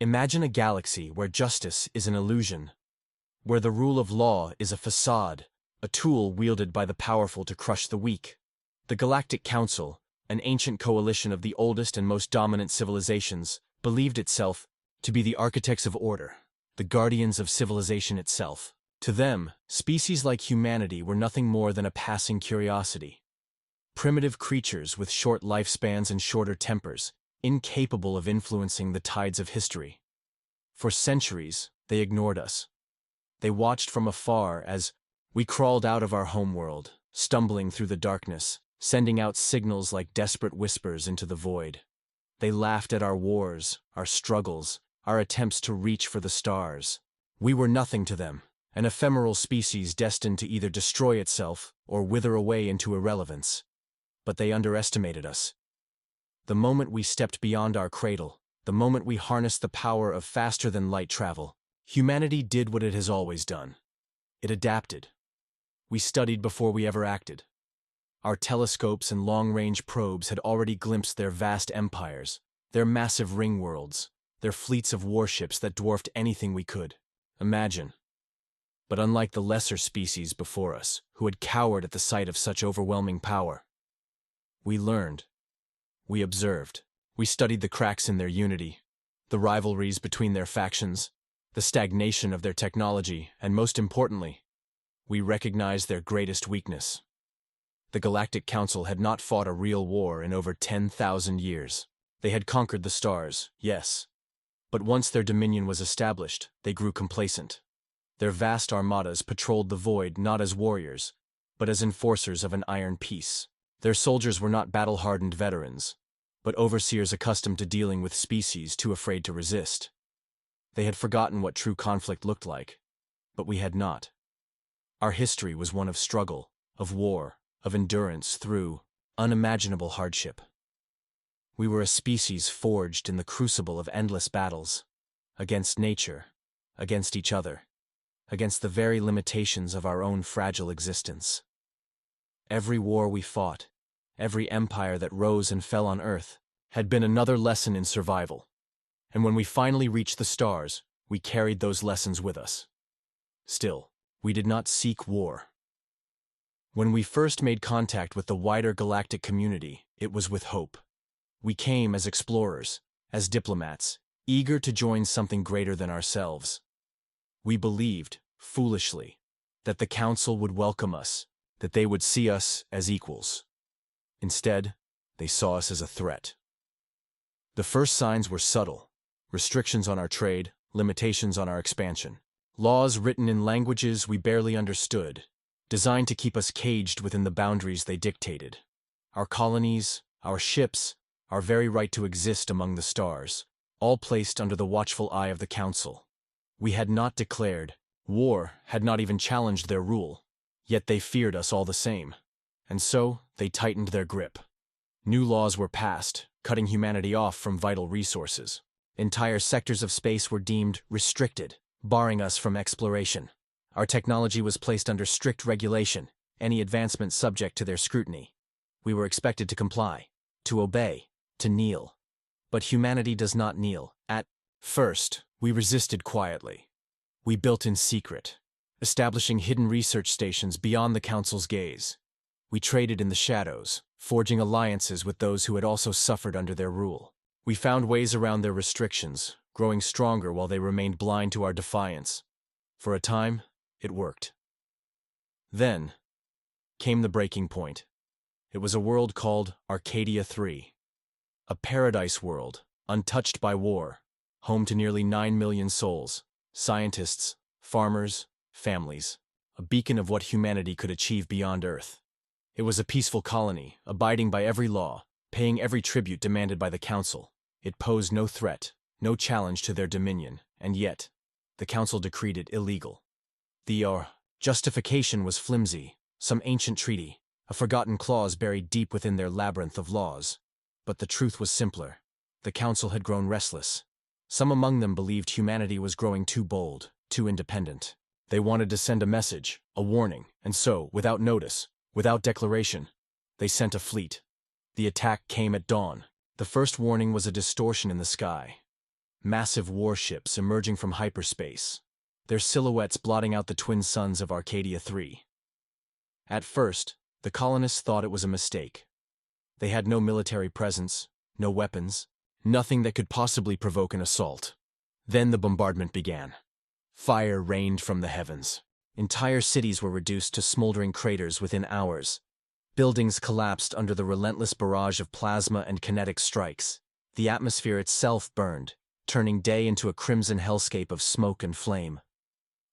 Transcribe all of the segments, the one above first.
Imagine a galaxy where justice is an illusion, where the rule of law is a facade, a tool wielded by the powerful to crush the weak. The Galactic Council, an ancient coalition of the oldest and most dominant civilizations, believed itself to be the architects of order, the guardians of civilization itself. To them, species like humanity were nothing more than a passing curiosity. Primitive creatures with short lifespans and shorter tempers, incapable of influencing the tides of history. For centuries, they ignored us. They watched from afar as we crawled out of our homeworld, stumbling through the darkness, sending out signals like desperate whispers into the void. They laughed at our wars, our struggles, our attempts to reach for the stars. We were nothing to them, an ephemeral species destined to either destroy itself or wither away into irrelevance. But they underestimated us. The moment we stepped beyond our cradle, the moment we harnessed the power of faster-than-light travel, humanity did what it has always done. It adapted. We studied before we ever acted. Our telescopes and long-range probes had already glimpsed their vast empires, their massive ring worlds, their fleets of warships that dwarfed anything we could imagine. But unlike the lesser species before us, who had cowered at the sight of such overwhelming power, we learned. We observed. We studied the cracks in their unity, the rivalries between their factions, the stagnation of their technology, and most importantly, we recognized their greatest weakness. The Galactic Council had not fought a real war in over 10,000 years. They had conquered the stars, yes. But once their dominion was established, they grew complacent. Their vast armadas patrolled the void not as warriors, but as enforcers of an iron peace. Their soldiers were not battle-hardened veterans, but overseers accustomed to dealing with species too afraid to resist. They had forgotten what true conflict looked like, but we had not. Our history was one of struggle, of war, of endurance through unimaginable hardship. We were a species forged in the crucible of endless battles, against nature, against each other, against the very limitations of our own fragile existence. Every war we fought, every empire that rose and fell on Earth, had been another lesson in survival. And when we finally reached the stars, we carried those lessons with us. Still, we did not seek war. When we first made contact with the wider galactic community, it was with hope. We came as explorers, as diplomats, eager to join something greater than ourselves. We believed, foolishly, that the Council would welcome us, that they would see us as equals. Instead, they saw us as a threat. The first signs were subtle: restrictions on our trade, limitations on our expansion, laws written in languages we barely understood, designed to keep us caged within the boundaries they dictated. Our colonies, our ships, our very right to exist among the stars, all placed under the watchful eye of the Council. We had not declared war, had not even challenged their rule, yet they feared us all the same. And so, they tightened their grip. New laws were passed, cutting humanity off from vital resources. Entire sectors of space were deemed restricted, barring us from exploration. Our technology was placed under strict regulation, any advancement subject to their scrutiny. We were expected to comply, to obey, to kneel. But humanity does not kneel. At first, we resisted quietly. We built in secret, establishing hidden research stations beyond the Council's gaze. We traded in the shadows, forging alliances with those who had also suffered under their rule. We found ways around their restrictions, growing stronger while they remained blind to our defiance. For a time, it worked. Then came the breaking point. It was a world called Arcadia 3. A paradise world, untouched by war, home to nearly 9 million souls, scientists, farmers, families, a beacon of what humanity could achieve beyond Earth. It was a peaceful colony, abiding by every law, paying every tribute demanded by the Council. It posed no threat, no challenge to their dominion, and yet, the Council decreed it illegal. The justification was flimsy, some ancient treaty, a forgotten clause buried deep within their labyrinth of laws. But the truth was simpler. The Council had grown restless. Some among them believed humanity was growing too bold, too independent. They wanted to send a message, a warning, and so, without notice, without declaration, they sent a fleet. The attack came at dawn. The first warning was a distortion in the sky. massive warships emerging from hyperspace, their silhouettes blotting out the twin suns of Arcadia 3. At first, the colonists thought it was a mistake. They had no military presence, no weapons, nothing that could possibly provoke an assault. Then the bombardment began. Fire rained from the heavens. Entire cities were reduced to smoldering craters within hours. Buildings collapsed under the relentless barrage of plasma and kinetic strikes. The atmosphere itself burned, turning day into a crimson hellscape of smoke and flame.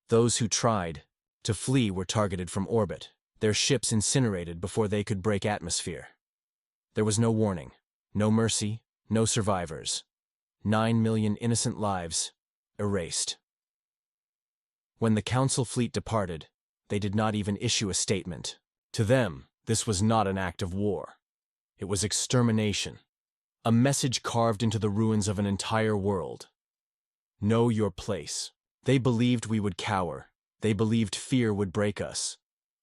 Those who tried to flee were targeted from orbit, their ships incinerated before they could break atmosphere. There was no warning, no mercy, no survivors. 9 million innocent lives erased. When the Council fleet departed, they did not even issue a statement. To them, this was not an act of war. It was extermination. A message carved into the ruins of an entire world. Know your place. They believed we would cower. They believed fear would break us.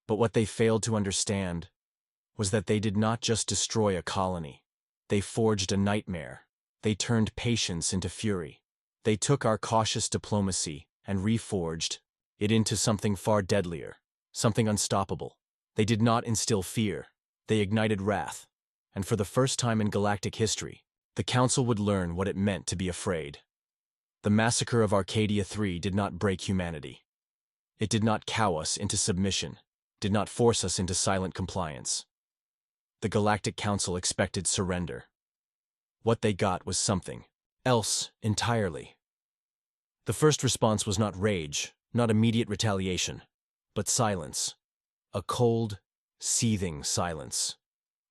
But what they failed to understand was that they did not just destroy a colony. They forged a nightmare. They turned patience into fury. They took our cautious diplomacy and reforged it into something far deadlier, something unstoppable. They did not instill fear. They ignited wrath. And for the first time in galactic history, the Council would learn what it meant to be afraid. The massacre of Arcadia 3 did not break humanity. It did not cow us into submission, did not force us into silent compliance. The Galactic Council expected surrender. What they got was something else entirely. The first response was not rage, not immediate retaliation, but silence. A cold, seething silence.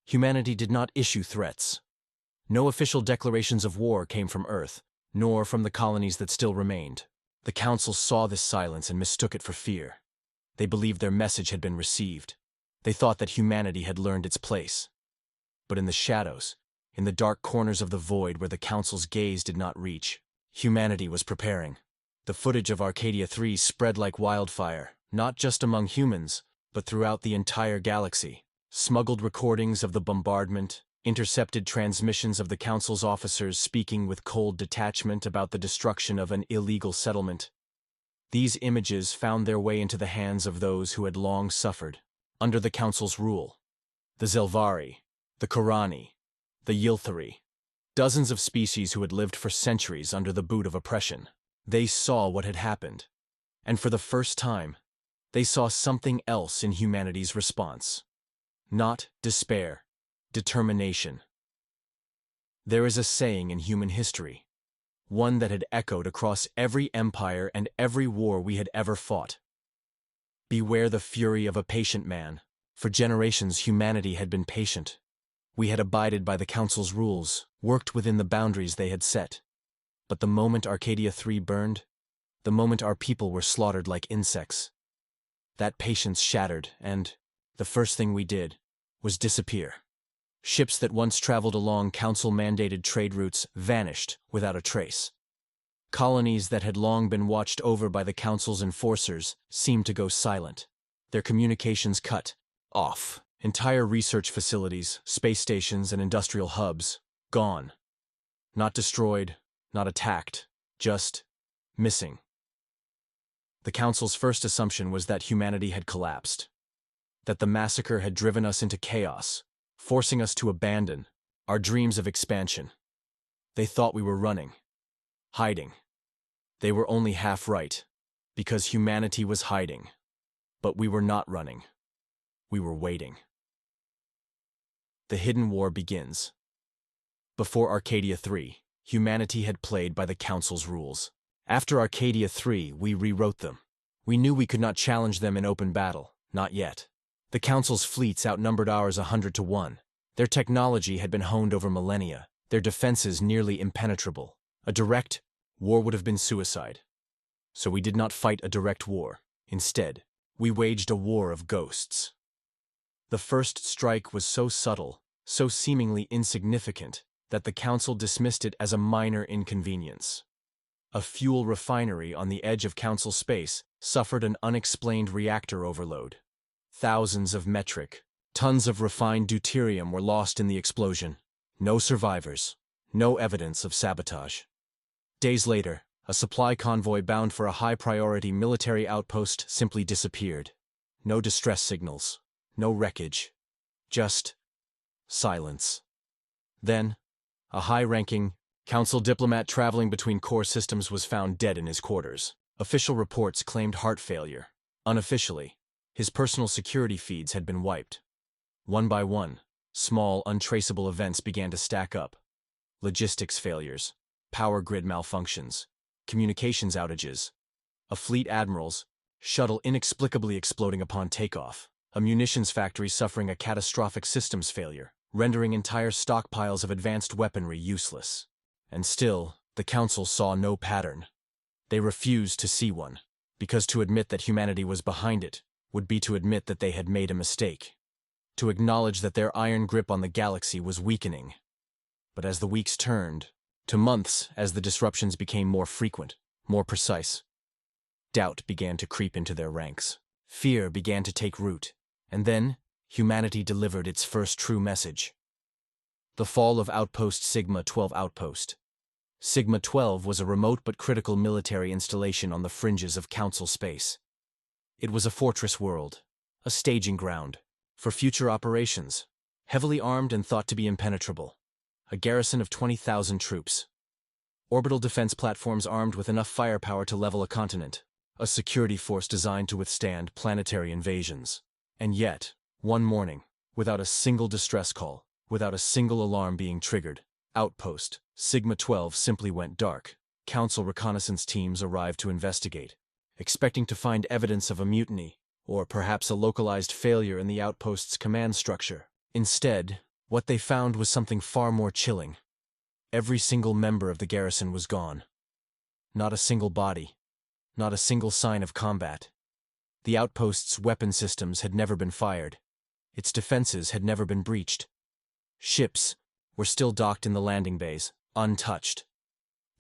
Humanity did not issue threats. No official declarations of war came from Earth, nor from the colonies that still remained. The Council saw this silence and mistook it for fear. They believed their message had been received. They thought that humanity had learned its place. But in the shadows, in the dark corners of the void where the Council's gaze did not reach, humanity was preparing. The footage of Arcadia 3 spread like wildfire, not just among humans, but throughout the entire galaxy. Smuggled recordings of the bombardment, intercepted transmissions of the Council's officers speaking with cold detachment about the destruction of an illegal settlement. These images found their way into the hands of those who had long suffered under the Council's rule. The Zelvari, the Korani, the Yilthari, dozens of species who had lived for centuries under the boot of oppression. They saw what had happened, and for the first time, they saw something else in humanity's response. Not despair, determination. There is a saying in human history, one that had echoed across every empire and every war we had ever fought. Beware the fury of a patient man. For generations, humanity had been patient. We had abided by the Council's rules, worked within the boundaries they had set. But the moment Arcadia 3 burned, the moment our people were slaughtered like insects, that patience shattered, and the first thing we did was disappear. Ships that once traveled along Council-mandated trade routes vanished without a trace. Colonies that had long been watched over by the Council's enforcers seemed to go silent, their communications cut off. Entire research facilities, space stations, and industrial hubs gone. Not destroyed, not attacked, just missing. The Council's first assumption was that humanity had collapsed, that the massacre had driven us into chaos, forcing us to abandon our dreams of expansion. They thought we were running, hiding. They were only half right, because humanity was hiding. But we were not running. We were waiting. The hidden war begins. Before Arcadia 3, humanity had played by the Council's rules. After Arcadia 3, we rewrote them. We knew we could not challenge them in open battle, not yet. The Council's fleets outnumbered ours 100 to 1. Their technology had been honed over millennia, their defenses nearly impenetrable. A direct war would have been suicide. So we did not fight a direct war. Instead, we waged a war of ghosts. The first strike was so subtle, so seemingly insignificant, that the Council dismissed it as a minor inconvenience. A fuel refinery on the edge of Council space suffered an unexplained reactor overload. Thousands of metric tons of refined deuterium were lost in the explosion. No survivors, no evidence of sabotage. Days later, a supply convoy bound for a high-priority military outpost simply disappeared. No distress signals, no wreckage, just silence. Then, a high-ranking council diplomat traveling between core systems was found dead in his quarters. Official reports claimed heart failure. Unofficially, his personal security feeds had been wiped. One by one, small, untraceable events began to stack up. Logistics failures, power grid malfunctions, communications outages, a fleet admiral's shuttle inexplicably exploding upon takeoff, a munitions factory suffering a catastrophic systems failure, rendering entire stockpiles of advanced weaponry useless. And still, the Council saw no pattern. They refused to see one, because to admit that humanity was behind it would be to admit that they had made a mistake, to acknowledge that their iron grip on the galaxy was weakening. But as the weeks turned to months, as the disruptions became more frequent, more precise, doubt began to creep into their ranks. Fear began to take root, and then humanity delivered its first true message. The fall of Outpost Sigma-12 Outpost. Sigma-12 was a remote but critical military installation on the fringes of Council space. It was a fortress world, a staging ground for future operations, heavily armed and thought to be impenetrable. A garrison of 20,000 troops. Orbital defense platforms armed with enough firepower to level a continent. A security force designed to withstand planetary invasions. And yet, one morning, without a single distress call, without a single alarm being triggered, Outpost Sigma-12 simply went dark. Council reconnaissance teams arrived to investigate, expecting to find evidence of a mutiny, or perhaps a localized failure in the outpost's command structure. Instead, what they found was something far more chilling. Every single member of the garrison was gone. Not a single body. Not a single sign of combat. The outpost's weapon systems had never been fired. Its defenses had never been breached. Ships were still docked in the landing bays, untouched.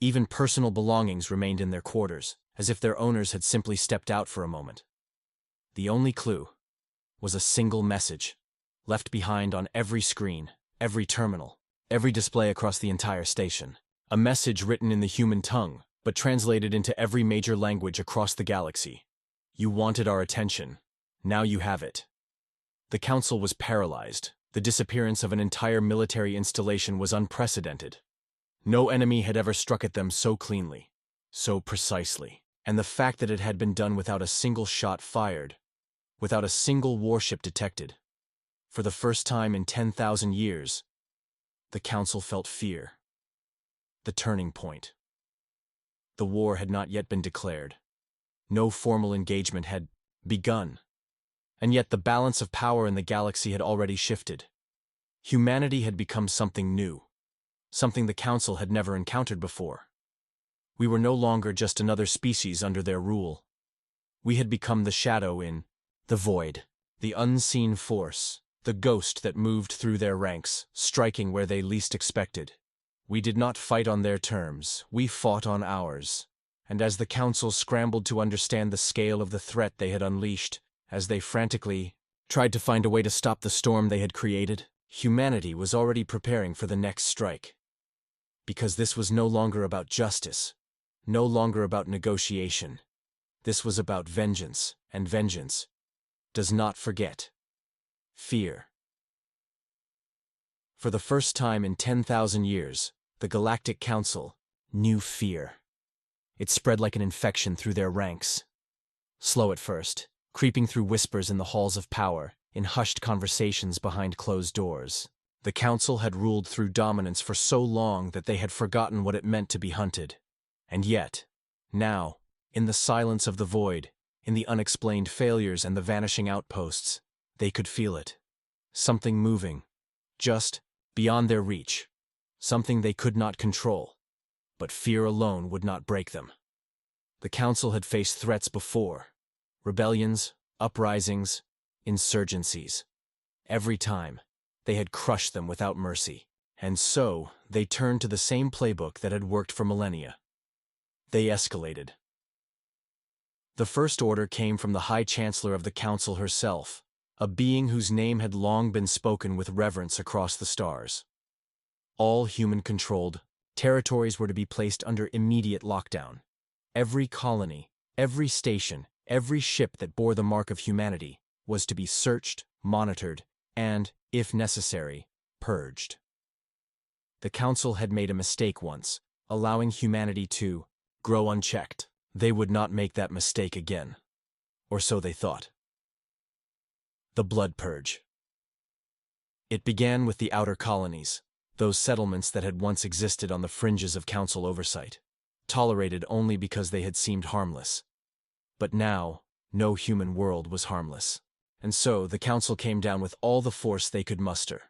Even personal belongings remained in their quarters, as if their owners had simply stepped out for a moment. The only clue was a single message, left behind on every screen, every terminal, every display across the entire station. A message written in the human tongue, but translated into every major language across the galaxy. You wanted our attention. Now you have it. The Council was paralyzed. The disappearance of an entire military installation was unprecedented. No enemy had ever struck at them so cleanly, so precisely. And the fact that it had been done without a single shot fired, without a single warship detected. For the first time in 10,000 years, the Council felt fear. The turning point. The war had not yet been declared. No formal engagement had begun. And yet the balance of power in the galaxy had already shifted. Humanity had become something new, something the Council had never encountered before. We were no longer just another species under their rule. We had become the shadow in the void, the unseen force, the ghost that moved through their ranks, striking where they least expected. We did not fight on their terms, we fought on ours. And as the Council scrambled to understand the scale of the threat they had unleashed, as they frantically tried to find a way to stop the storm they had created, humanity was already preparing for the next strike. Because this was no longer about justice, no longer about negotiation. This was about vengeance, and vengeance does not forget. Fear. For the first time in 10,000 years, the Galactic Council knew fear. It spread like an infection through their ranks. Slow at first, creeping through whispers in the halls of power, in hushed conversations behind closed doors. The Council had ruled through dominance for so long that they had forgotten what it meant to be hunted. And yet, now, in the silence of the void, in the unexplained failures and the vanishing outposts, they could feel it. Something moving, just beyond their reach. Something they could not control. But fear alone would not break them. The Council had faced threats before. Rebellions, uprisings, insurgencies. Every time, they had crushed them without mercy. And so, they turned to the same playbook that had worked for millennia. They escalated. The first order came from the High Chancellor of the Council herself, a being whose name had long been spoken with reverence across the stars. All human-controlled Territories were to be placed under immediate lockdown. Every colony, every station, every ship that bore the mark of humanity was to be searched, monitored, and, if necessary, purged. The Council had made a mistake once, allowing humanity to grow unchecked. They would not make that mistake again. Or so they thought. The Blood Purge. It began with the outer colonies, those settlements that had once existed on the fringes of Council oversight, tolerated only because they had seemed harmless. But now, no human world was harmless, and so the Council came down with all the force they could muster.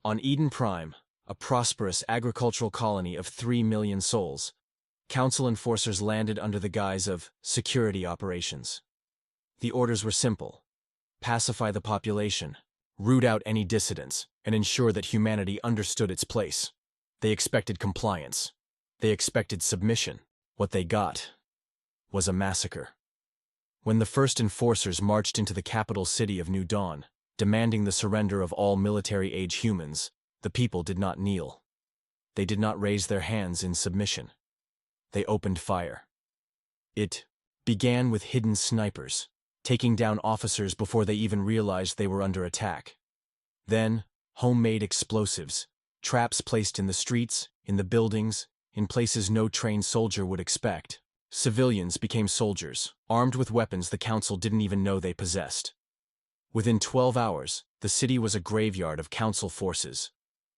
On Eden Prime, a prosperous agricultural colony of 3 million souls, Council enforcers landed under the guise of security operations. The orders were simple: pacify the population, root out any dissidents, and ensure that humanity understood its place. They expected compliance. They expected submission. What they got was a massacre. When the first enforcers marched into the capital city of New Dawn, demanding the surrender of all military-age humans, the people did not kneel. They did not raise their hands in submission. They opened fire. It began with hidden snipers, taking down officers before they even realized they were under attack. Then, homemade explosives, traps placed in the streets, in the buildings, in places no trained soldier would expect. Civilians became soldiers, armed with weapons the Council didn't even know they possessed. Within 12 hours, the city was a graveyard of Council forces.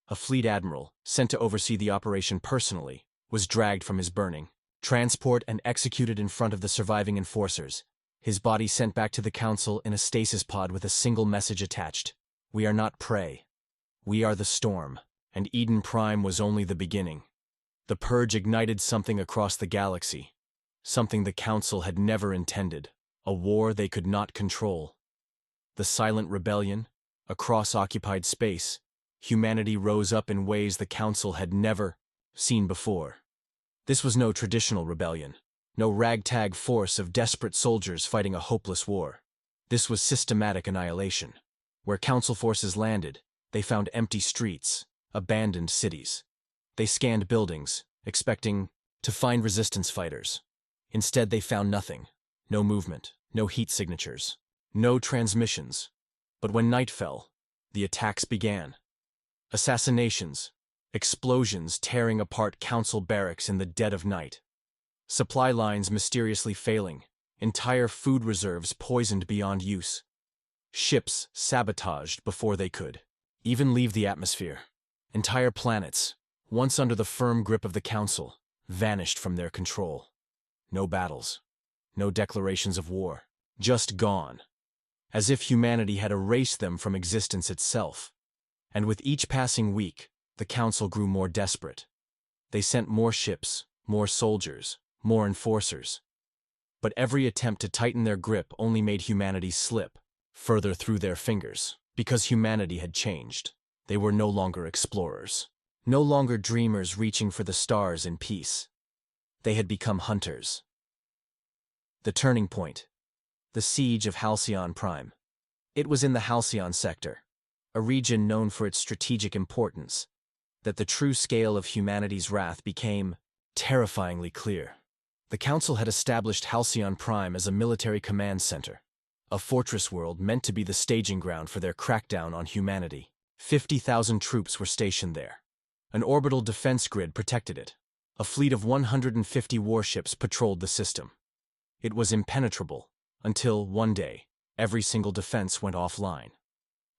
A fleet admiral, sent to oversee the operation personally, was dragged from his burning transport and executed in front of the surviving enforcers, his body sent back to the Council in a stasis pod with a single message attached: "We are not prey. We are the storm," and Eden Prime was only the beginning. The Purge ignited something across the galaxy, something the Council had never intended, a war they could not control. The silent rebellion, across occupied space, humanity rose up in ways the Council had never seen before. This was no traditional rebellion, no ragtag force of desperate soldiers fighting a hopeless war. This was systematic annihilation. Where Council forces landed, they found empty streets, abandoned cities. They scanned buildings, expecting to find resistance fighters. Instead, they found nothing: no movement, no heat signatures, no transmissions. But when night fell, the attacks began. Assassinations, explosions tearing apart Council barracks in the dead of night. Supply lines mysteriously failing, entire food reserves poisoned beyond use. Ships sabotaged before they could even leave the atmosphere. Entire planets, once under the firm grip of the Council, vanished from their control. No battles, no declarations of war, just gone, as if humanity had erased them from existence itself. And with each passing week, the Council grew more desperate. They sent more ships, more soldiers, more enforcers. But every attempt to tighten their grip only made humanity slip further through their fingers, because humanity had changed. They were no longer explorers, no longer dreamers reaching for the stars in peace. They had become hunters. The turning point. The siege of Halcyon Prime. It was in the Halcyon sector, a region known for its strategic importance, that the true scale of humanity's wrath became terrifyingly clear. The Council had established Halcyon Prime as a military command center, a fortress world meant to be the staging ground for their crackdown on humanity. 50,000 troops were stationed there. An orbital defense grid protected it. A fleet of 150 warships patrolled the system. It was impenetrable, until, one day, every single defense went offline.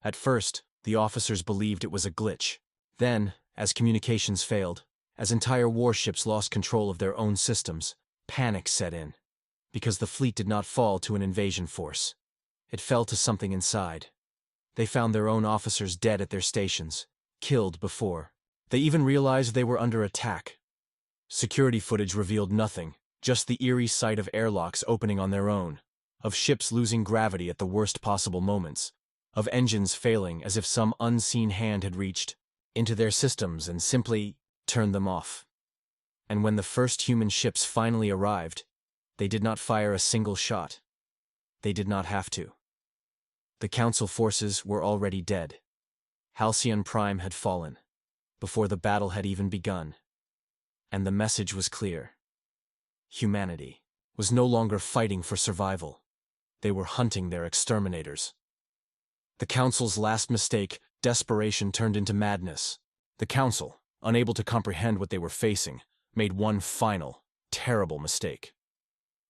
At first, the officers believed it was a glitch. Then, as communications failed, as entire warships lost control of their own systems, panic set in. Because the fleet did not fall to an invasion force. It fell to something inside. They found their own officers dead at their stations, killed before they even realized they were under attack. Security footage revealed nothing, just the eerie sight of airlocks opening on their own, of ships losing gravity at the worst possible moments, of engines failing as if some unseen hand had reached into their systems and simply turned them off. And when the first human ships finally arrived, they did not fire a single shot. They did not have to. The Council forces were already dead. Halcyon Prime had fallen, before the battle had even begun. And the message was clear. Humanity was no longer fighting for survival. They were hunting their exterminators. The Council's last mistake, desperation, turned into madness. The Council, unable to comprehend what they were facing, made one final, terrible mistake.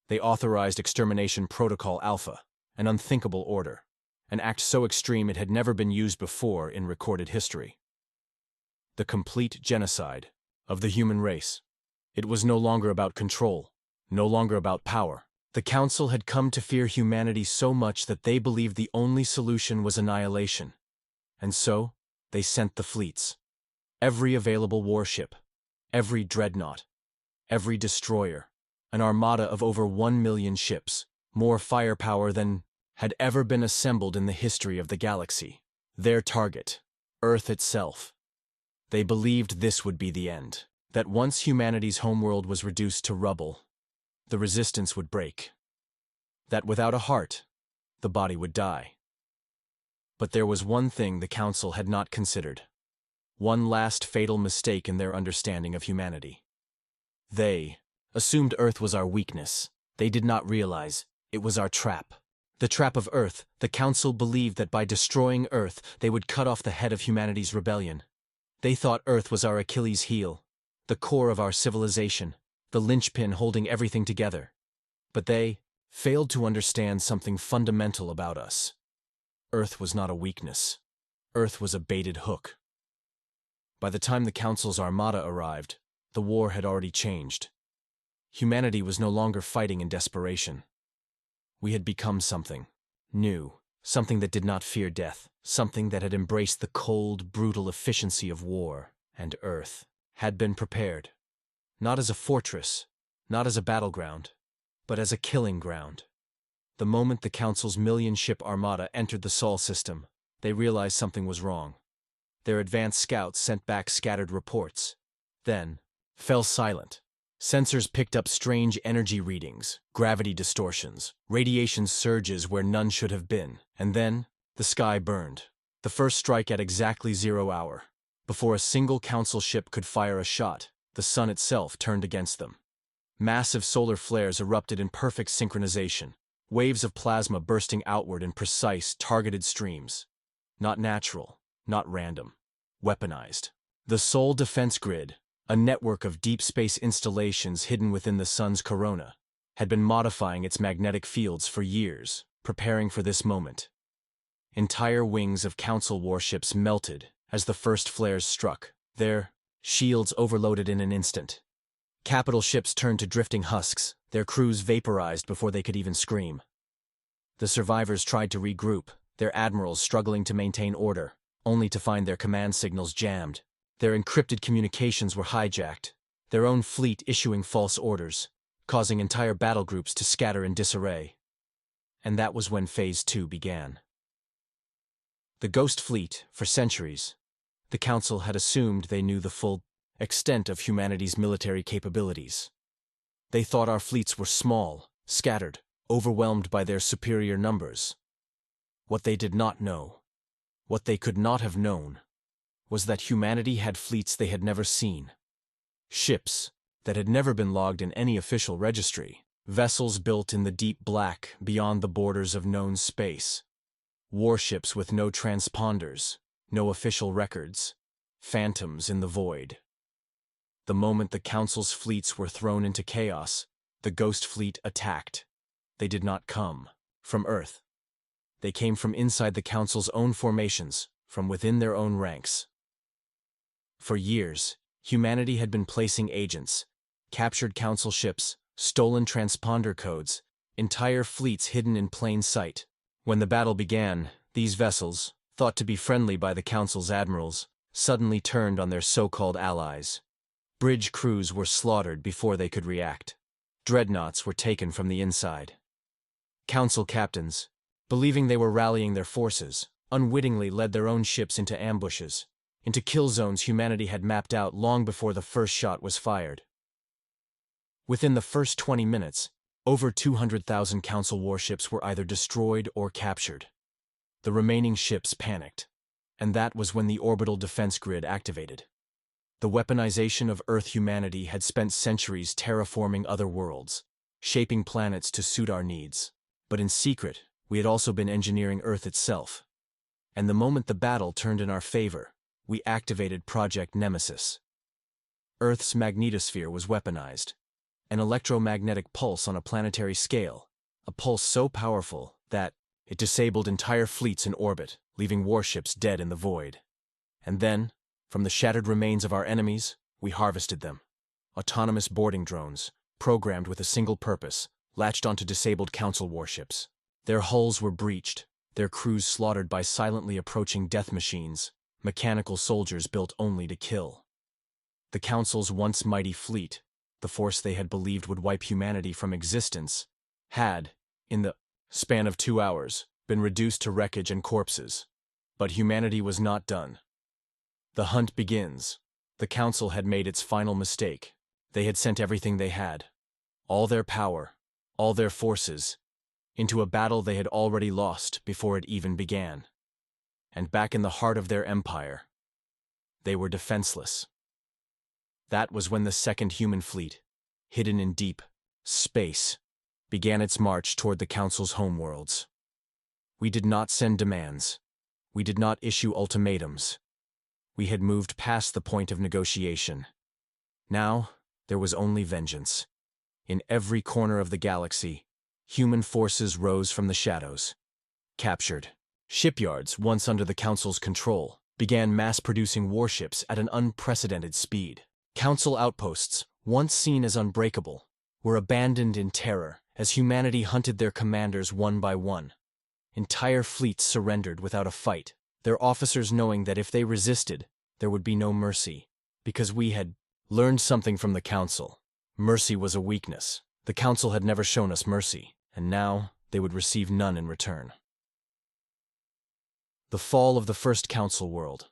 They authorized Extermination Protocol Alpha, an unthinkable order, an act so extreme it had never been used before in recorded history. The complete genocide of the human race. It was no longer about control, no longer about power. The Council had come to fear humanity so much that they believed the only solution was annihilation. And so, they sent the fleets. Every available warship, every dreadnought, every destroyer, an armada of over 1 million ships, more firepower than had ever been assembled in the history of the galaxy. Their target, Earth itself. They believed this would be the end, that once humanity's homeworld was reduced to rubble, the resistance would break. That without a heart, the body would die. But there was one thing the Council had not considered. One last fatal mistake in their understanding of humanity. They assumed Earth was our weakness. They did not realize it was our trap. The trap of Earth. The Council believed that by destroying Earth, they would cut off the head of humanity's rebellion. They thought Earth was our Achilles heel, the core of our civilization, the linchpin holding everything together. But they failed to understand something fundamental about us. Earth was not a weakness. Earth was a baited hook. By the time the Council's armada arrived, the war had already changed. Humanity was no longer fighting in desperation. We had become something new, something that did not fear death, something that had embraced the cold, brutal efficiency of war, and Earth had been prepared. Not as a fortress, not as a battleground, but as a killing ground. The moment the Council's million-ship armada entered the Sol system, they realized something was wrong. Their advanced scouts sent back scattered reports, then fell silent. Sensors picked up strange energy readings, gravity distortions, radiation surges where none should have been, and then the sky burned. The first strike at exactly 0 hour. Before a single Council ship could fire a shot, the sun itself turned against them. Massive solar flares erupted in perfect synchronization, waves of plasma bursting outward in precise, targeted streams. Not natural, not random, weaponized. The Sol defense grid, a network of deep space installations hidden within the sun's corona, had been modifying its magnetic fields for years, preparing for this moment. Entire wings of Council warships melted as the first flares struck, their shields overloaded in an instant. Capital ships turned to drifting husks, their crews vaporized before they could even scream. The survivors tried to regroup, their admirals struggling to maintain order, only to find their command signals jammed. Their encrypted communications were hijacked, their own fleet issuing false orders, causing entire battle groups to scatter in disarray. And that was when Phase 2 began. The Ghost Fleet, for centuries, the Council had assumed they knew the full extent of humanity's military capabilities. They thought our fleets were small, scattered, overwhelmed by their superior numbers. What they did not know, what they could not have known, was that humanity had fleets they had never seen. Ships that had never been logged in any official registry. Vessels built in the deep black beyond the borders of known space. Warships with no transponders, no official records. Phantoms in the void. The moment the Council's fleets were thrown into chaos, the Ghost Fleet attacked. They did not come from Earth. They came from inside the Council's own formations, from within their own ranks. For years, humanity had been placing agents, captured Council ships, stolen transponder codes, entire fleets hidden in plain sight. When the battle began, these vessels, thought to be friendly by the Council's admirals, suddenly turned on their so-called allies. Bridge crews were slaughtered before they could react. Dreadnoughts were taken from the inside. Council captains, believing they were rallying their forces, unwittingly led their own ships into ambushes, into kill zones humanity had mapped out long before the first shot was fired. Within the first 20 minutes, over 200,000 Council warships were either destroyed or captured. The remaining ships panicked, and that was when the orbital defense grid activated. The weaponization of Earth humanity had spent centuries terraforming other worlds, shaping planets to suit our needs. But in secret, we had also been engineering Earth itself. And the moment the battle turned in our favor, we activated Project Nemesis. Earth's magnetosphere was weaponized. An electromagnetic pulse on a planetary scale, a pulse so powerful that it disabled entire fleets in orbit, leaving warships dead in the void. And then, from the shattered remains of our enemies, we harvested them. Autonomous boarding drones, programmed with a single purpose, latched onto disabled Council warships. Their hulls were breached, their crews slaughtered by silently approaching death machines, mechanical soldiers built only to kill. The Council's once mighty fleet, the force they had believed would wipe humanity from existence, had, in the span of 2 hours, been reduced to wreckage and corpses. But humanity was not done. The hunt begins. The Council had made its final mistake. They had sent everything they had, all their power, all their forces, into a battle they had already lost before it even began. And back in the heart of their empire, they were defenseless. That was when the second human fleet, hidden in deep space, began its march toward the Council's homeworlds. We did not send demands. We did not issue ultimatums. We had moved past the point of negotiation. Now, there was only vengeance. In every corner of the galaxy, human forces rose from the shadows. Captured. Shipyards, once under the Council's control, began mass-producing warships at an unprecedented speed. Council outposts, once seen as unbreakable, were abandoned in terror as humanity hunted their commanders one by one. Entire fleets surrendered without a fight, their officers knowing that if they resisted, there would be no mercy. Because we had learned something from the Council. Mercy was a weakness. The Council had never shown us mercy, and now they would receive none in return. The fall of the first Council world.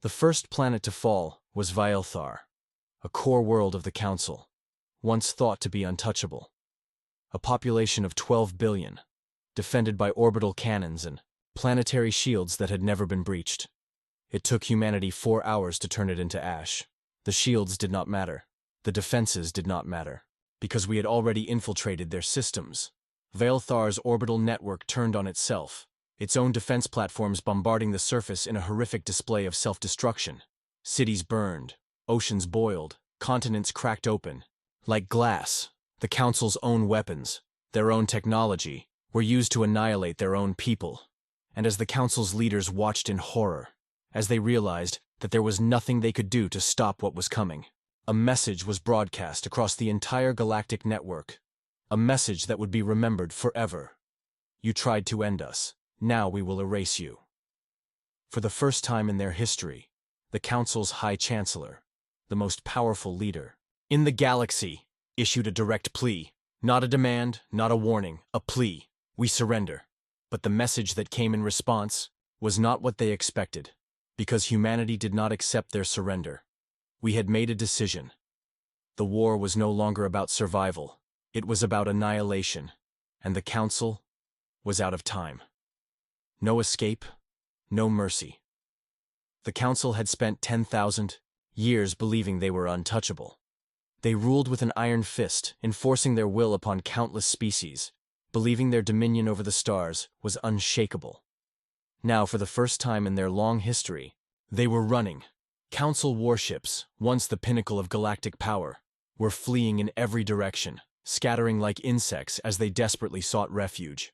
The first planet to fall was Vaelthar, a core world of the Council, once thought to be untouchable. A population of 12 billion, defended by orbital cannons and planetary shields that had never been breached. It took humanity 4 hours to turn it into ash. The shields did not matter. The defenses did not matter, because we had already infiltrated their systems. Vaelthar's orbital network turned on itself, its own defense platforms bombarding the surface in a horrific display of self-destruction. Cities burned, oceans boiled, continents cracked open. Like glass, the Council's own weapons, their own technology, were used to annihilate their own people. And as the Council's leaders watched in horror, as they realized that there was nothing they could do to stop what was coming, a message was broadcast across the entire galactic network. A message that would be remembered forever. You tried to end us. Now we will erase you. For the first time in their history, the Council's High Chancellor, the most powerful leader in the galaxy, issued a direct plea. Not a demand, not a warning, a plea. We surrender. But the message that came in response was not what they expected, because humanity did not accept their surrender. We had made a decision. The war was no longer about survival. It was about annihilation, and the Council was out of time. No escape, no mercy. The Council had spent 10,000 years believing they were untouchable. They ruled with an iron fist, enforcing their will upon countless species, believing their dominion over the stars was unshakable. Now, for the first time in their long history, they were running. Council warships, once the pinnacle of galactic power, were fleeing in every direction, scattering like insects as they desperately sought refuge.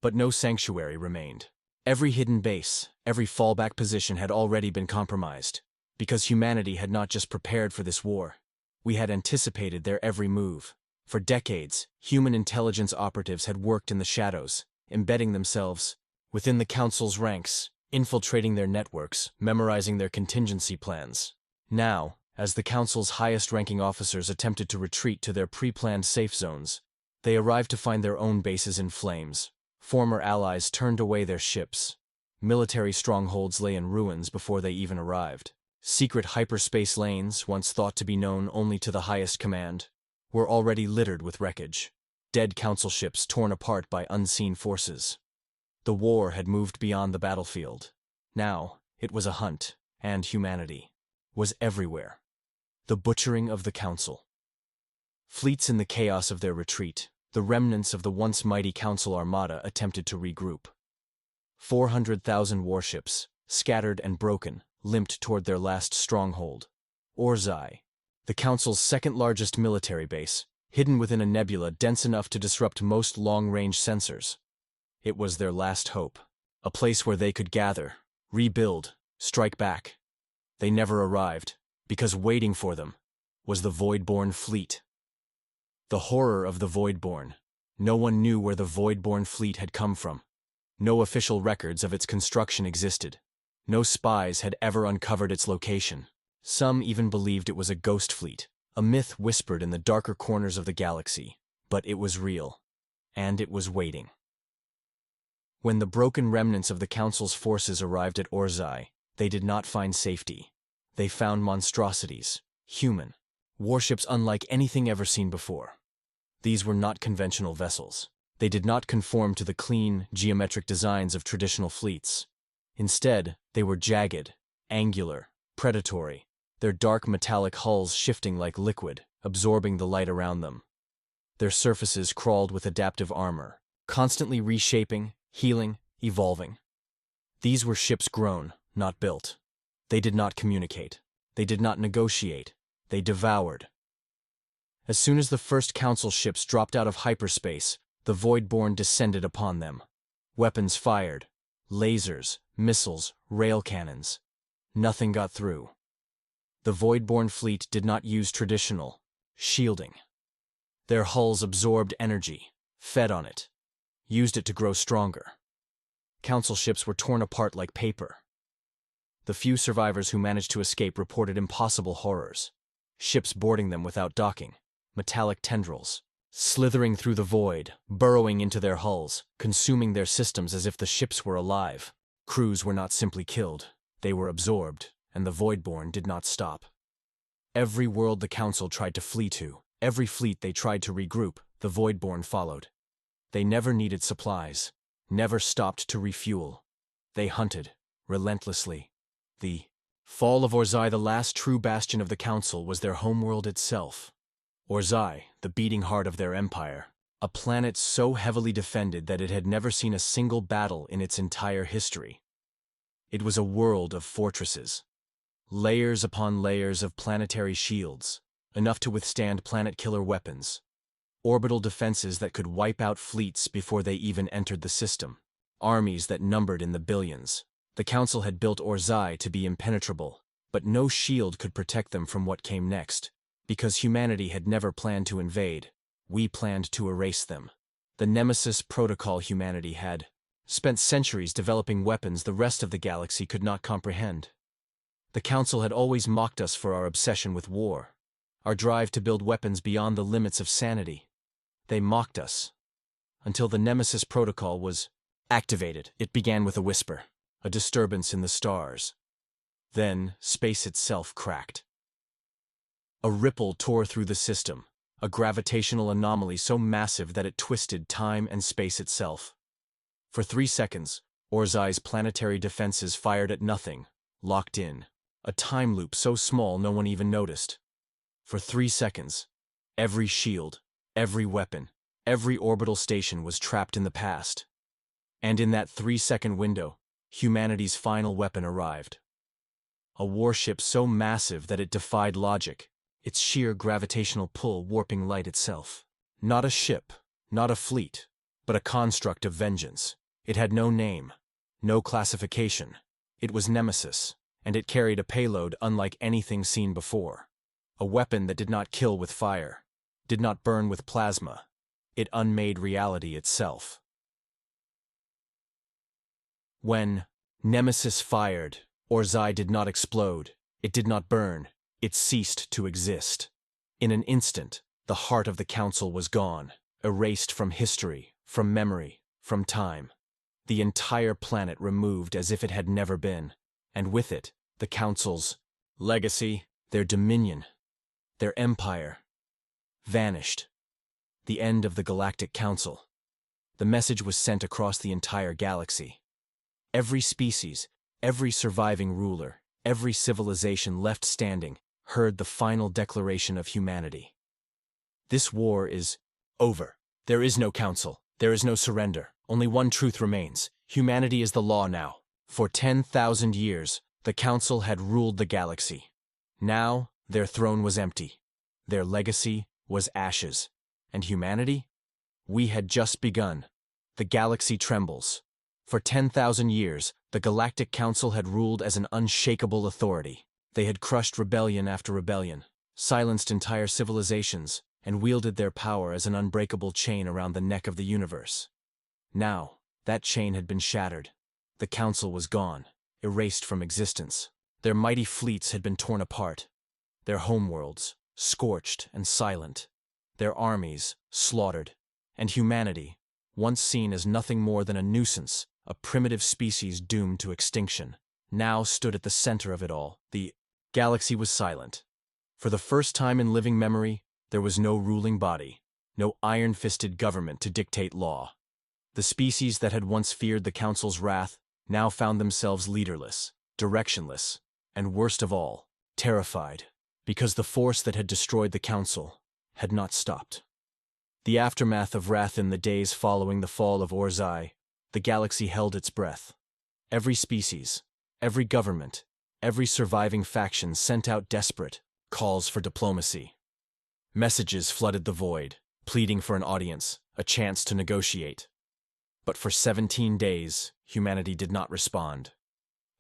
But no sanctuary remained. Every hidden base, every fallback position had already been compromised, because humanity had not just prepared for this war. We had anticipated their every move. For decades, human intelligence operatives had worked in the shadows, embedding themselves within the Council's ranks, infiltrating their networks, memorizing their contingency plans. Now, as the Council's highest-ranking officers attempted to retreat to their pre-planned safe zones, they arrived to find their own bases in flames. Former allies turned away their ships. Military strongholds lay in ruins before they even arrived. Secret hyperspace lanes, once thought to be known only to the highest command, were already littered with wreckage. Dead Council ships torn apart by unseen forces. The war had moved beyond the battlefield. Now, it was a hunt, and humanity was everywhere. The butchering of the Council. Fleets in the chaos of their retreat, the remnants of the once mighty Council armada attempted to regroup. 400,000 warships, scattered and broken, limped toward their last stronghold. Orzai, the Council's second-largest military base, hidden within a nebula dense enough to disrupt most long-range sensors. It was their last hope, a place where they could gather, rebuild, strike back. They never arrived, because waiting for them was the Voidborn fleet. The horror of the Voidborn. No one knew where the Voidborn fleet had come from. No official records of its construction existed. No spies had ever uncovered its location. Some even believed it was a ghost fleet, a myth whispered in the darker corners of the galaxy. But it was real, and it was waiting. When the broken remnants of the Council's forces arrived at Orzai, they did not find safety. They found monstrosities, human, warships unlike anything ever seen before. These were not conventional vessels. They did not conform to the clean, geometric designs of traditional fleets. Instead, they were jagged, angular, predatory, their dark metallic hulls shifting like liquid, absorbing the light around them. Their surfaces crawled with adaptive armor, constantly reshaping, healing, evolving. These were ships grown, not built. They did not communicate. They did not negotiate. They devoured. As soon as the first Council ships dropped out of hyperspace, the Voidborn descended upon them. Weapons fired. Lasers, missiles, rail cannons. Nothing got through. The Voidborn fleet did not use traditional shielding. Their hulls absorbed energy, fed on it, used it to grow stronger. Council ships were torn apart like paper. The few survivors who managed to escape reported impossible horrors. Ships boarding them without docking, metallic tendrils, slithering through the void, burrowing into their hulls, consuming their systems as if the ships were alive. Crews were not simply killed, they were absorbed, and the Voidborn did not stop. Every world the Council tried to flee to, every fleet they tried to regroup, the Voidborn followed. They never needed supplies, never stopped to refuel. They hunted, relentlessly. The fall of Orzai, the last true bastion of the Council, was their homeworld itself. Orzai, the beating heart of their empire, a planet so heavily defended that it had never seen a single battle in its entire history. It was a world of fortresses. Layers upon layers of planetary shields, enough to withstand planet-killer weapons. Orbital defenses that could wipe out fleets before they even entered the system. Armies that numbered in the billions. The Council had built Orzai to be impenetrable, but no shield could protect them from what came next. Because humanity had never planned to invade, we planned to erase them. The Nemesis protocol humanity had spent centuries developing weapons the rest of the galaxy could not comprehend. The Council had always mocked us for our obsession with war, our drive to build weapons beyond the limits of sanity. They mocked us, until the Nemesis protocol was activated. It began with a whisper, a disturbance in the stars. Then, space itself cracked. A ripple tore through the system, a gravitational anomaly so massive that it twisted time and space itself. For 3 seconds, Orzai's planetary defenses fired at nothing, locked in, a time loop so small no one even noticed. For 3 seconds, every shield, every weapon, every orbital station was trapped in the past. And in that 3-second window, humanity's final weapon arrived. A warship so massive that it defied logic, its sheer gravitational pull warping light itself. Not a ship, not a fleet, but a construct of vengeance. It had no name, no classification. It was Nemesis, and it carried a payload unlike anything seen before. A weapon that did not kill with fire, did not burn with plasma. It unmade reality itself. When Nemesis fired, Orzai did not explode, it did not burn, it ceased to exist. In an instant, the heart of the Council was gone, erased from history, from memory, from time. The entire planet removed as if it had never been, and with it, the Council's legacy, their dominion, their empire, vanished. The end of the Galactic Council. The message was sent across the entire galaxy. Every species, every surviving ruler, every civilization left standing heard the final declaration of humanity. This war is over. There is no council. There is no surrender. Only one truth remains. Humanity is the law now. For 10,000 years, the council had ruled the galaxy. Now, their throne was empty. Their legacy was ashes. And humanity? We had just begun. The galaxy trembles. For 10,000 years, the Galactic Council had ruled as an unshakable authority. They had crushed rebellion after rebellion, silenced entire civilizations, and wielded their power as an unbreakable chain around the neck of the universe. Now, that chain had been shattered. The Council was gone, erased from existence. Their mighty fleets had been torn apart. Their homeworlds, scorched and silent. Their armies, slaughtered. And humanity, once seen as nothing more than a nuisance, a primitive species doomed to extinction, now stood at the center of it all. The galaxy was silent. For the first time in living memory, there was no ruling body, no iron-fisted government to dictate law. The species that had once feared the Council's wrath now found themselves leaderless, directionless, and worst of all, terrified, because the force that had destroyed the Council had not stopped. The aftermath of wrath in the days following the fall of Orzai, the galaxy held its breath. Every species, every government, every surviving faction sent out desperate calls for diplomacy. Messages flooded the void, pleading for an audience, a chance to negotiate. But for 17 days, humanity did not respond.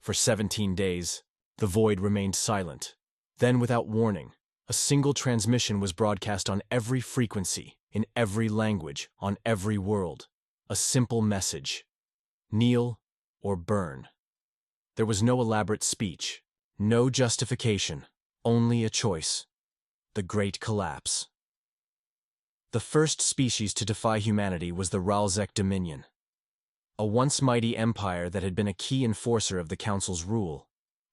For 17 days, the void remained silent. Then, without warning, a single transmission was broadcast on every frequency, in every language, on every world. A simple message: kneel or burn. There was no elaborate speech, no justification, only a choice: the Great Collapse. The first species to defy humanity was the Ralzek Dominion, a once mighty empire that had been a key enforcer of the Council's rule.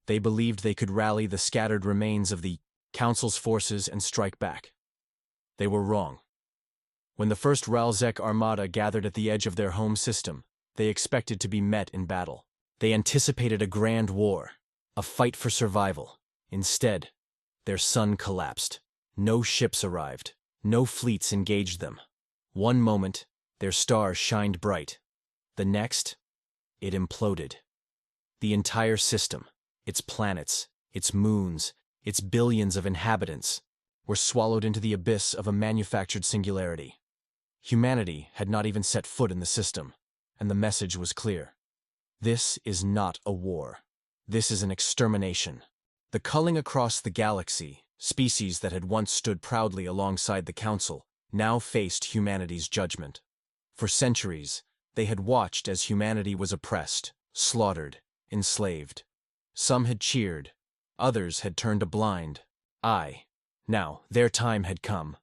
They believed they could rally the scattered remains of the Council's forces and strike back. They were wrong. When the first Ralzek Armada gathered at the edge of their home system, they expected to be met in battle. They anticipated a grand war, a fight for survival. Instead, their sun collapsed. No ships arrived. No fleets engaged them. One moment, their stars shined bright. The next, it imploded. The entire system, its planets, its moons, its billions of inhabitants, were swallowed into the abyss of a manufactured singularity. Humanity had not even set foot in the system, and the message was clear. This is not a war. This is an extermination. The culling across the galaxy, species that had once stood proudly alongside the Council, now faced humanity's judgment. For centuries, they had watched as humanity was oppressed, slaughtered, enslaved. Some had cheered, others had turned a blind eye. Now, their time had come.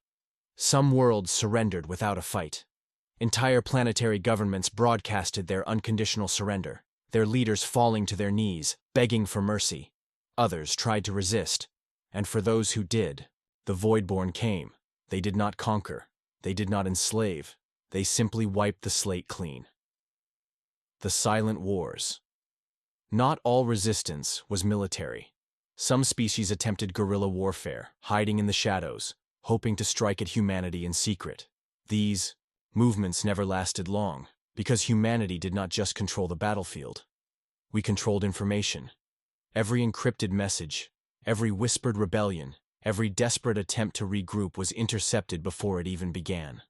Some worlds surrendered without a fight. Entire planetary governments broadcasted their unconditional surrender, their leaders falling to their knees, begging for mercy. Others tried to resist, and for those who did, the Voidborn came. They did not conquer. They did not enslave. They simply wiped the slate clean. The Silent Wars. Not all resistance was military. Some species attempted guerrilla warfare, hiding in the shadows, hoping to strike at humanity in secret. These movements never lasted long, because humanity did not just control the battlefield. We controlled information. Every encrypted message, every whispered rebellion, every desperate attempt to regroup was intercepted before it even began.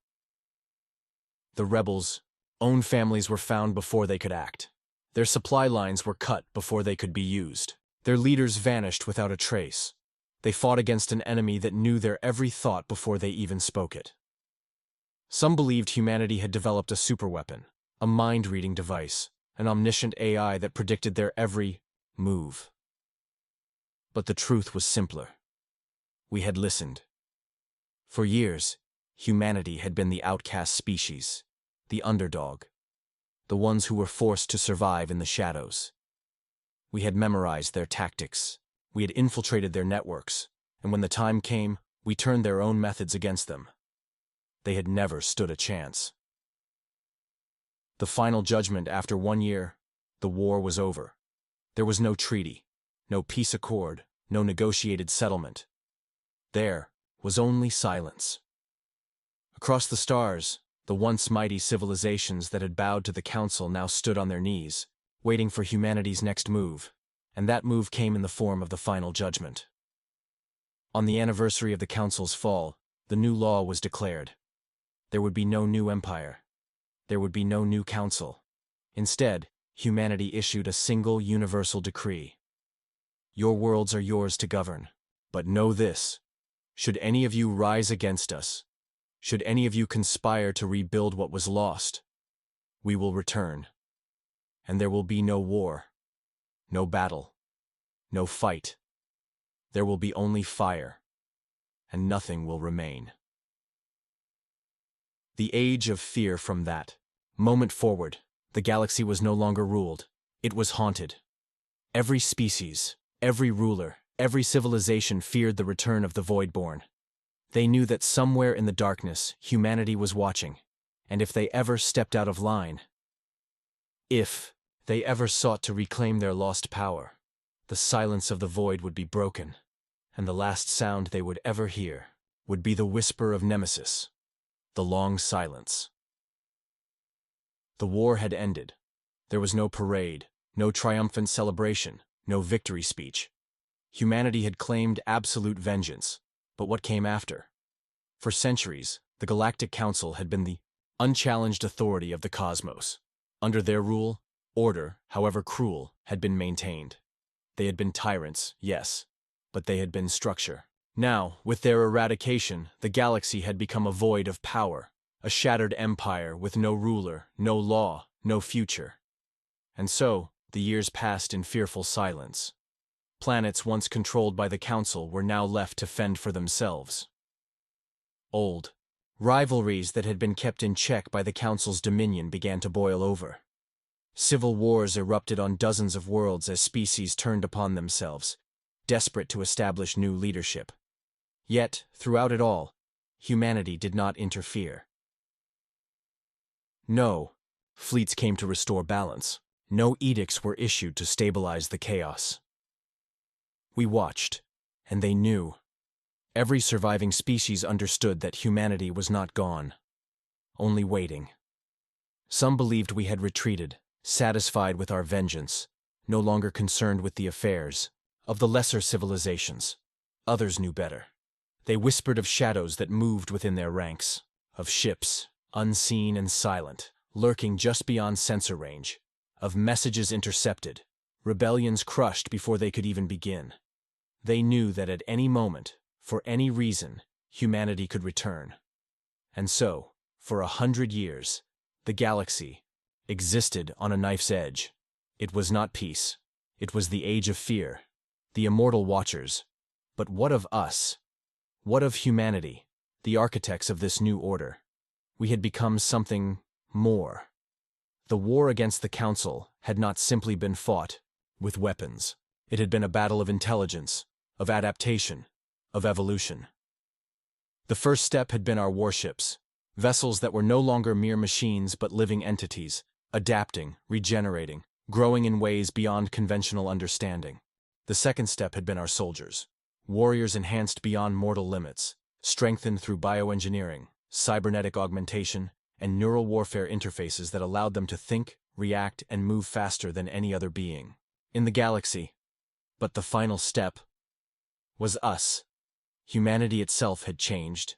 The rebels' own families were found before they could act. Their supply lines were cut before they could be used. Their leaders vanished without a trace. They fought against an enemy that knew their every thought before they even spoke it. Some believed humanity had developed a superweapon, a mind-reading device, an omniscient AI that predicted their every move. But the truth was simpler. We had listened. For years, humanity had been the outcast species, the underdog, the ones who were forced to survive in the shadows. We had memorized their tactics. We had infiltrated their networks, and when the time came, we turned their own methods against them. They had never stood a chance. The final judgment after 1 year, the war was over. There was no treaty, no peace accord, no negotiated settlement. There was only silence. Across the stars, the once mighty civilizations that had bowed to the Council now stood on their knees, waiting for humanity's next move, and that move came in the form of the final judgment. On the anniversary of the Council's fall, the new law was declared. There would be no new empire. There would be no new council. Instead, humanity issued a single universal decree. Your worlds are yours to govern, but know this: should any of you rise against us, should any of you conspire to rebuild what was lost, we will return. And there will be no war, no battle, no fight. There will be only fire, and nothing will remain. The age of fear. From that moment forward, the galaxy was no longer ruled, it was haunted. Every species, every ruler, every civilization feared the return of the Voidborn. They knew that somewhere in the darkness, humanity was watching, and if they ever stepped out of line, if they ever sought to reclaim their lost power, the silence of the void would be broken, and the last sound they would ever hear would be the whisper of Nemesis, the long silence. The war had ended. There was no parade, no triumphant celebration, no victory speech. Humanity had claimed absolute vengeance, but what came after? For centuries, the Galactic Council had been the unchallenged authority of the cosmos. Under their rule, order, however cruel, had been maintained. They had been tyrants, yes, but they had been structure. Now, with their eradication, the galaxy had become a void of power, a shattered empire with no ruler, no law, no future. And so, the years passed in fearful silence. Planets once controlled by the Council were now left to fend for themselves. Old rivalries that had been kept in check by the Council's dominion began to boil over. Civil wars erupted on dozens of worlds as species turned upon themselves, desperate to establish new leadership. Yet, throughout it all, humanity did not interfere. No fleets came to restore balance. No edicts were issued to stabilize the chaos. We watched, and they knew. Every surviving species understood that humanity was not gone, only waiting. Some believed we had retreated, satisfied with our vengeance, no longer concerned with the affairs of the lesser civilizations. Others knew better. They whispered of shadows that moved within their ranks, of ships, unseen and silent, lurking just beyond sensor range, of messages intercepted, rebellions crushed before they could even begin. They knew that at any moment, for any reason, humanity could return. And so, for 100 years, the galaxy existed on a knife's edge. It was not peace. It was the age of fear, the immortal watchers. But what of us? What of humanity, the architects of this new order? We had become something more. The war against the Council had not simply been fought with weapons. It had been a battle of intelligence, of adaptation, of evolution. The first step had been our warships, vessels that were no longer mere machines but living entities, adapting, regenerating, growing in ways beyond conventional understanding. The second step had been our soldiers, warriors enhanced beyond mortal limits, strengthened through bioengineering, cybernetic augmentation, and neural warfare interfaces that allowed them to think, react, and move faster than any other being in the galaxy. But the final step was us. Humanity itself had changed.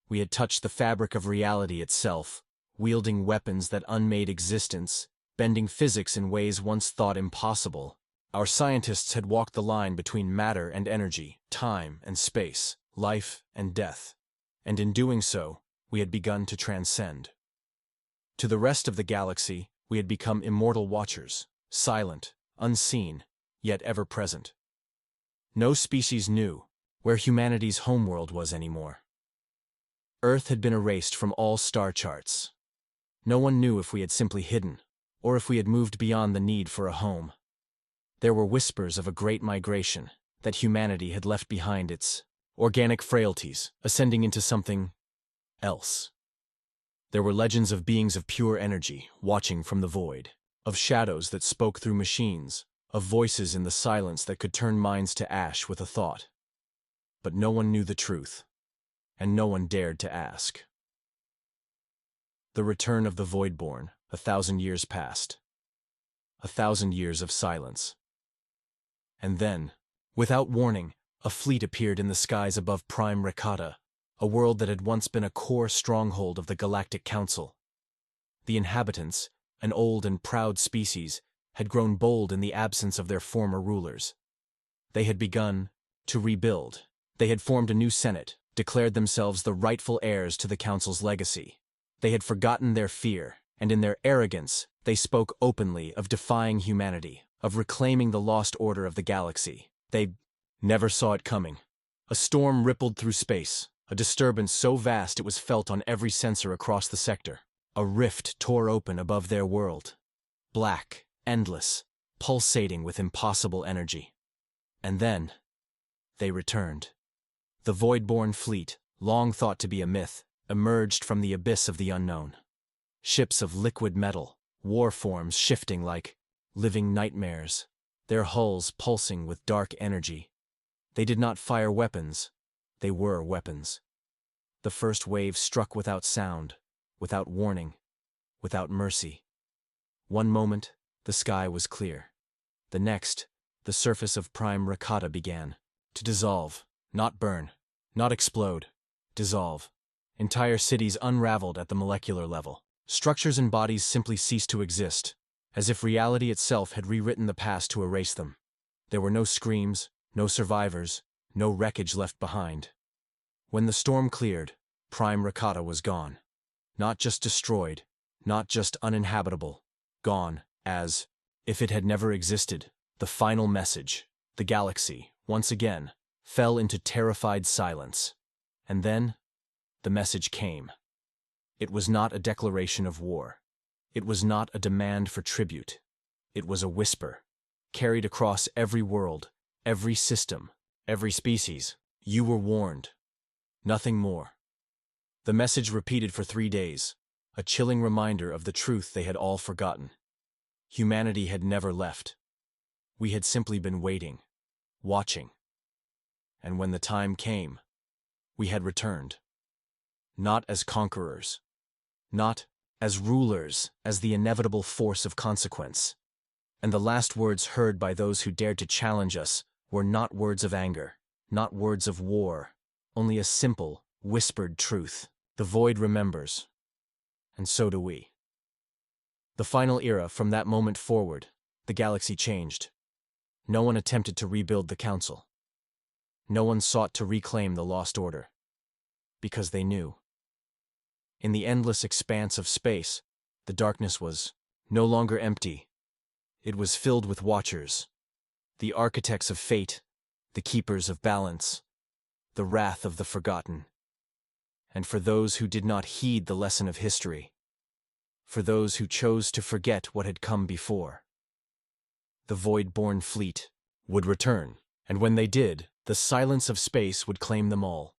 We had touched the fabric of reality itself, wielding weapons that unmade existence, bending physics in ways once thought impossible. Our scientists had walked the line between matter and energy, time and space, life and death. And in doing so, we had begun to transcend. To the rest of the galaxy, we had become immortal watchers, silent, unseen, yet ever present. No species knew where humanity's homeworld was anymore. Earth had been erased from all star charts. No one knew if we had simply hidden, or if we had moved beyond the need for a home. There were whispers of a great migration, that humanity had left behind its organic frailties, ascending into something else. There were legends of beings of pure energy, watching from the void, of shadows that spoke through machines, of voices in the silence that could turn minds to ash with a thought. But no one knew the truth, and no one dared to ask. The return of the Voidborn, 1,000 years passed. 1,000 years of silence. And then, without warning, a fleet appeared in the skies above Prime Rakata, a world that had once been a core stronghold of the Galactic Council. The inhabitants, an old and proud species, had grown bold in the absence of their former rulers. They had begun to rebuild. They had formed a new senate, declared themselves the rightful heirs to the Council's legacy. They had forgotten their fear, and in their arrogance, they spoke openly of defying humanity, of reclaiming the lost order of the galaxy. They never saw it coming. A storm rippled through space, a disturbance so vast it was felt on every sensor across the sector. A rift tore open above their world. Black, endless, pulsating with impossible energy. And then, they returned. The Voidborn fleet, long thought to be a myth, emerged from the abyss of the unknown. Ships of liquid metal, war forms shifting like living nightmares, their hulls pulsing with dark energy. They did not fire weapons, they were weapons. The first wave struck without sound, without warning, without mercy. One moment, the sky was clear. The next, the surface of Prime Rakata began to dissolve, not burn, not explode, dissolve. Entire cities unraveled at the molecular level. Structures and bodies simply ceased to exist, as if reality itself had rewritten the past to erase them. There were no screams, no survivors, no wreckage left behind. When the storm cleared, Prime Rakata was gone. Not just destroyed, not just uninhabitable, gone, as if it had never existed. The final message, the galaxy, once again, fell into terrified silence. And then, the message came. It was not a declaration of war. It was not a demand for tribute. It was a whisper, carried across every world, every system, every species. You were warned. Nothing more. The message repeated for 3 days, a chilling reminder of the truth they had all forgotten. Humanity had never left. We had simply been waiting, watching. And when the time came, we had returned. Not as conquerors. Not as rulers, as the inevitable force of consequence. And the last words heard by those who dared to challenge us were not words of anger, not words of war, only a simple, whispered truth. The void remembers. And so do we. The final era, from that moment forward, the galaxy changed. No one attempted to rebuild the Council. No one sought to reclaim the lost order. Because they knew. In the endless expanse of space, the darkness was no longer empty. It was filled with watchers, the architects of fate, the keepers of balance, the wrath of the forgotten. And for those who did not heed the lesson of history, for those who chose to forget what had come before, the Voidborn fleet would return, and when they did, the silence of space would claim them all.